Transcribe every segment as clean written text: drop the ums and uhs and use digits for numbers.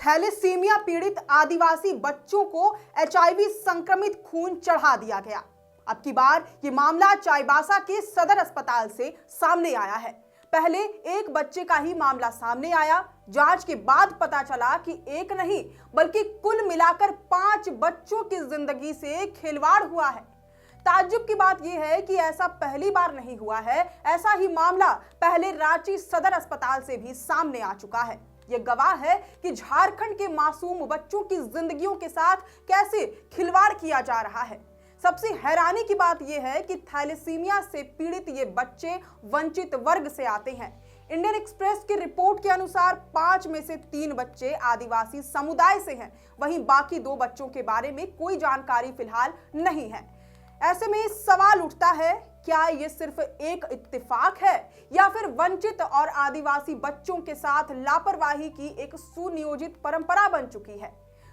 Thalassaemia पीड़ित आदिवासी बच्चों को एचआईवी संक्रमित खून चढ़ा दिया गया। अब की बार ये मामला चाईबासा के सदर अस्पताल से सामने आया है। पहले एक बच्चे का ही मामला सामने आया। जांच के बाद पता चला कि एक नहीं बल्कि कुल मिलाकर 5 बच्चों की जिंदगी से खिलवाड़ हुआ है। ताज्जुब की बात यह है कि ऐसा पहली बार नहीं हुआ है। ऐसा ही मामला पहले रांची सदर अस्पताल से भी सामने आ चुका है। यह गवाह है कि झारखंड के मासूम बच्चों की जिंदगियों के साथ कैसे खिलवाड़ किया जा रहा है। सबसे हैरानी की बात यह है कि थैलेसीमिया से पीड़ित ये बच्चे वंचित वर्ग से आते हैं। इंडियन एक्सप्रेस की रिपोर्ट के अनुसार 5 में से 3 बच्चे आदिवासी समुदाय से हैं। वहीं बाकी 2 बच्चों के बारे में कोई जानकारी फिलहाल नहीं है। ऐसे में सवाल उठता है, क्या ये सिर्फ एक इत्तेफाक है या फिर वंचित और आदिवासी बच्चों के साथ लापरवाही की एक सुनियोजित परंपरा बन चुकी है।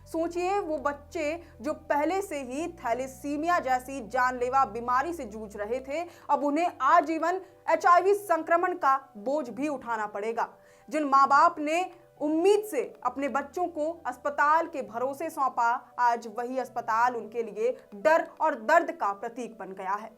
सोचिए, वो बच्चे जो पहले से ही थैलेसीमिया जैसी जानलेवा बीमारी से जूझ रहे थे, अब उन्हें आजीवन एचआईवी संक्रमण का बोझ भी उठाना पड़ेगा। जिन माँ बाप ने उम्मीद से अपने बच्चों को अस्पताल के भरोसे सौंपा, आज वही अस्पताल उनके लिए डर और दर्द का प्रतीक बन गया है।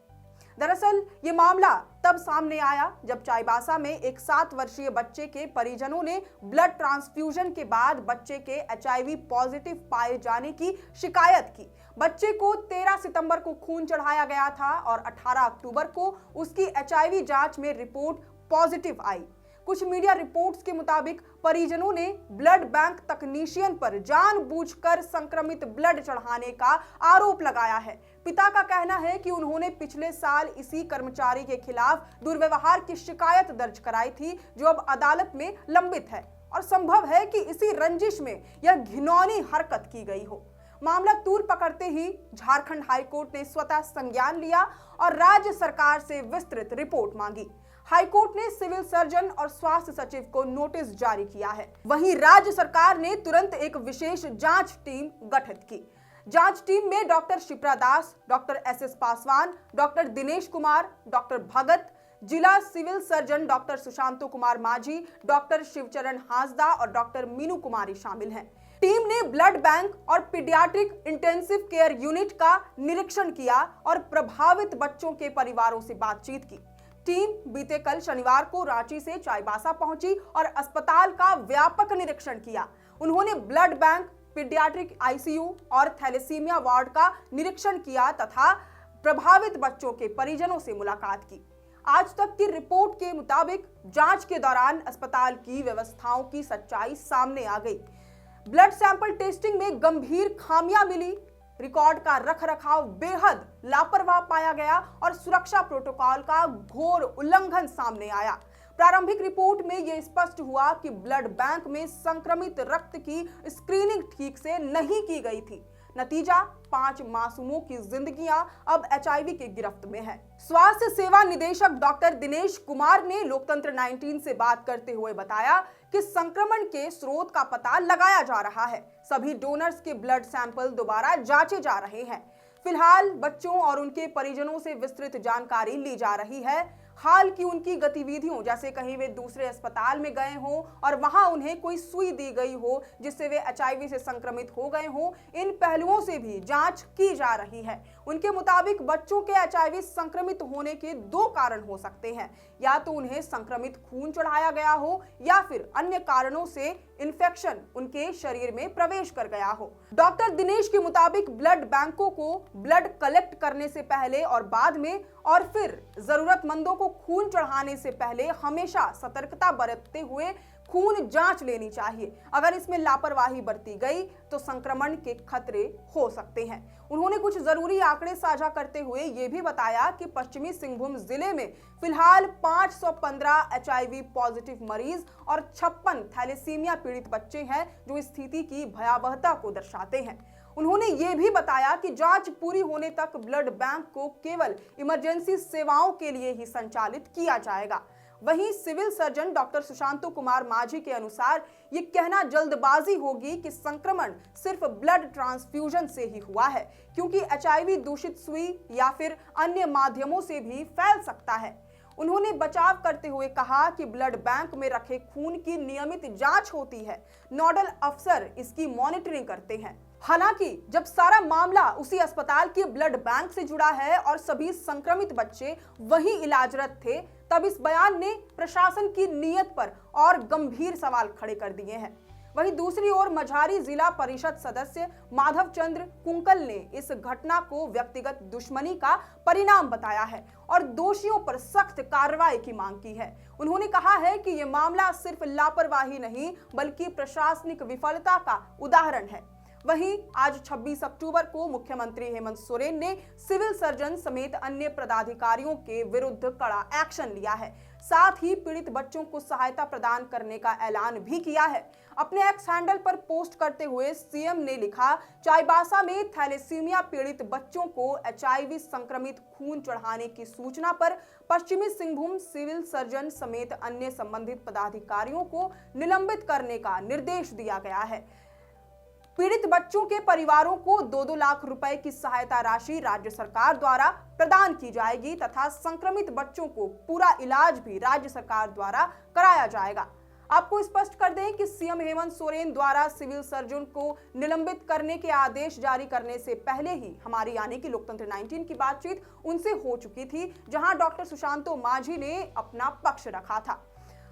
दरअसल ये मामला तब सामने आया जब चाईबासा में एक 7 वर्षीय बच्चे के परिजनों ने ब्लड ट्रांसफ्यूजन के बाद बच्चे के एचआईवी पॉजिटिव पाए जाने की शिकायत की। बच्चे को 13 सितंबर को खून चढ़ाया गया था और 18 अक्टूबर को उसकी एचआईवी जांच में रिपोर्ट पॉजिटिव आई। कुछ मीडिया रिपोर्ट्स के मुताबिक परिजनों ने ब्लड बैंक तकनीशियन पर जानबूझकर संक्रमित ब्लड चढ़ाने का आरोप लगाया है। पिता का कहना है कि उन्होंने पिछले साल इसी कर्मचारी के खिलाफ दुर्व्यवहार की शिकायत दर्ज कराई थी, जो अब अदालत में लंबित है और संभव है कि इसी रंजिश में यह घिनौनी हरकत की गई हो। मामला तूल पकड़ते ही झारखंड हाईकोर्ट ने स्वतः संज्ञान लिया और राज्य सरकार से विस्तृत रिपोर्ट मांगी। हाईकोर्ट ने सिविल सर्जन और स्वास्थ्य सचिव को नोटिस जारी किया है। वहीं राज्य सरकार ने तुरंत एक विशेष जांच टीम गठित की। जांच टीम में doctor Shipra Das, doctor S Paswan, doctor Dinesh Kumar, doctor Bhagat, जिला civil surgeon doctor Sushanto Kumar Majhi, doctor Shivcharan Hansda और डॉक्टर मीनू कुमारी शामिल हैं। टीम ने ब्लड बैंक और पीडियाट्रिक इंटेंसिव केयर यूनिट का निरीक्षण किया और प्रभावित बच्चों के परिवारों से बातचीत की। टीम बीते कल शनिवार को रांची से चाईबासा पहुंची और अस्पताल का व्यापक निरीक्षण किया। उन्होंने ब्लड बैंक, पीडियाट्रिक आईसीयू और थैलेसीमिया वार्ड का निरीक्षण किया तथा प्रभावित बच्चों के परिजनों से मुलाकात की। आज तक की रिपोर्ट के मुताबिक जांच के दौरान अस्पताल की व्यवस्थाओं की सच्चाई सामने आ गई। ब्लड सैंपल टेस्टिंग में गंभीर खामियां मिली, रिकॉर्ड का रखरखाव बेहद लापरवाह पाया गया और सुरक्षा प्रोटोकॉल का घोर उल्लंघन सामने आया। प्रारंभिक रिपोर्ट में यह स्पष्ट हुआ कि ब्लड बैंक में संक्रमित रक्त की स्क्रीनिंग ठीक से नहीं की गई थी। नतीजा, 5 मासूमों की जिंदगियां अब एचआईवी की गिरफ्त में है। स्वास्थ्य सेवा निदेशक डॉक्टर दिनेश कुमार ने लोकतंत्र 19 से बात करते हुए बताया कि संक्रमण के स्रोत का पता लगाया जा रहा है। सभी डोनर्स के ब्लड सैंपल दोबारा जांचे जा रहे हैं। फिलहाल बच्चों और उनके परिजनों से विस्तृत जानकारी ली जा रही है। हाल की उनकी गतिविधियों, जैसे कहीं वे दूसरे अस्पताल में गए हों और वहां उन्हें कोई सुई दी गई हो जिससे वे एचआईवी से संक्रमित हो गए हों, इन पहलुओं से भी जांच की जा रही है। उनके मुताबिक बच्चों के एचआईवी संक्रमित होने के 2 कारण हो सकते हैं। या तो उन्हें संक्रमित खून चढ़ाया गया हो या फिर अन्य कारणों से इन्फेक्शन उनके शरीर में प्रवेश कर गया हो। डॉक्टर दिनेश के मुताबिक ब्लड बैंकों को ब्लड कलेक्ट करने से पहले और बाद में और फिर जरूरतमंदों को खून चढ़ाने से पहले हमेशा सतर्कता बरतते हुए खून जांच लेनी चाहिए। अगर इसमें लापरवाही बरती गई तो संक्रमण के खतरे हो सकते हैं। उन्होंने कुछ जरूरी आंकड़े साझा करते हुए यह भी बताया कि पश्चिमी सिंहभूम जिले में फिलहाल 515 एचआईवी पॉजिटिव मरीज और 56 थैलेसीमिया पीड़ित बच्चे हैं, जो इस स्थिति की भयावहता को दर्शाते हैं। उन्होंने ये भी बताया कि जांच पूरी होने तक ब्लड बैंक को केवल इमरजेंसी सेवाओं के लिए ही संचालित किया जाएगा। वहीं civil surgeon doctor Sushanto Kumar Majhi के अनुसार ये कहना जल्दबाजी होगी कि संक्रमण सिर्फ ब्लड ट्रांसफ्यूजन से ही हुआ है, क्योंकि एचआईवी दूषित सुई या फिर अन्य माध्यमों से भी फैल सकता है। उन्होंने बचाव करते हुए कहा कि ब्लड बैंक में रखे खून की नियमित जांच होती है, नोडल अफसर इसकी मॉनिटरिंग करते हैं। हालांकि जब सारा मामला उसी अस्पताल के ब्लड बैंक से जुड़ा है और सभी संक्रमित बच्चे वहीं इलाजरत थे, तब इस बयान ने प्रशासन की नीयत पर और गंभीर सवाल खड़े कर दिए हैं। वहीं दूसरी ओर मझारी जिला परिषद सदस्य माधव चंद्र कुंकल ने इस घटना को व्यक्तिगत दुश्मनी का परिणाम बताया है और दोषियों पर सख्त कार्रवाई की मांग की है। उन्होंने कहा है कि यह मामला सिर्फ लापरवाही नहीं बल्कि प्रशासनिक विफलता का उदाहरण है। वहीं आज 26 अक्टूबर को मुख्यमंत्री हेमंत सोरेन ने सिविल सर्जन समेत अन्य पदाधिकारियों के विरुद्ध कड़ा एक्शन लिया है। साथ ही पीड़ित बच्चों को सहायता प्रदान करने का ऐलान भी किया है। अपने एक्स हैंडल पर पोस्ट करते हुए सीएम ने लिखा, चाईबासा में थैलेसीमिया पीड़ित बच्चों को HIV संक्रमित खून चढ़ाने की सूचना पर पश्चिमी सिंहभूम सिविल सर्जन समेत अन्य संबंधित पदाधिकारियों को निलंबित करने का निर्देश दिया गया है। पीड़ित बच्चों के परिवारों को 2-2 लाख रुपए की सहायता राशि राज्य सरकार द्वारा प्रदान की जाएगी तथा संक्रमित बच्चों को पूरा इलाज भी राज्य सरकार द्वारा कराया जाएगा। आपको स्पष्ट कर दें कि सीएम हेमंत सोरेन द्वारा सिविल सर्जन को निलंबित करने के आदेश जारी करने से पहले ही हमारी यानी कि लोकतंत्र 19 की बातचीत उनसे हो चुकी थी, जहां डॉक्टर सुशांतो माझी ने अपना पक्ष रखा था।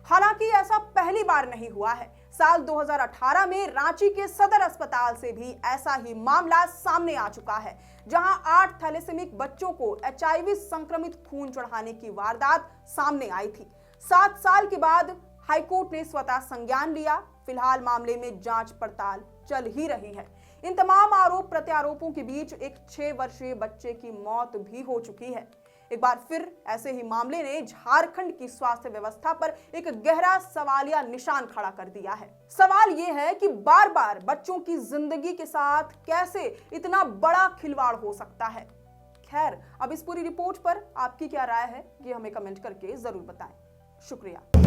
हालांकि ऐसा पहली बार नहीं हुआ है। साल 2018 में रांची के सदर अस्पताल से भी ऐसा ही मामला सामने आ चुका है, जहां 8 थैलेसेमिक बच्चों को HIV संक्रमित खून चढ़ाने की वारदात सामने आई थी। 7 साल के बाद हाईकोर्ट ने स्वतः संज्ञान लिया। फिलहाल मामले में जांच पड़ताल चल ही रही है। इन तमाम आरोप प्रत्यारोपों के बीच एक 6 वर्षीय बच्चे की मौत भी हो चुकी है। एक बार फिर ऐसे ही मामले ने झारखंड की स्वास्थ्य व्यवस्था पर एक गहरा सवालिया निशान खड़ा कर दिया है। सवाल यह है कि बार बार बच्चों की जिंदगी के साथ कैसे इतना बड़ा खिलवाड़ हो सकता है। खैर, अब इस पूरी रिपोर्ट पर आपकी क्या राय है, ये हमें कमेंट करके जरूर बताएं। शुक्रिया।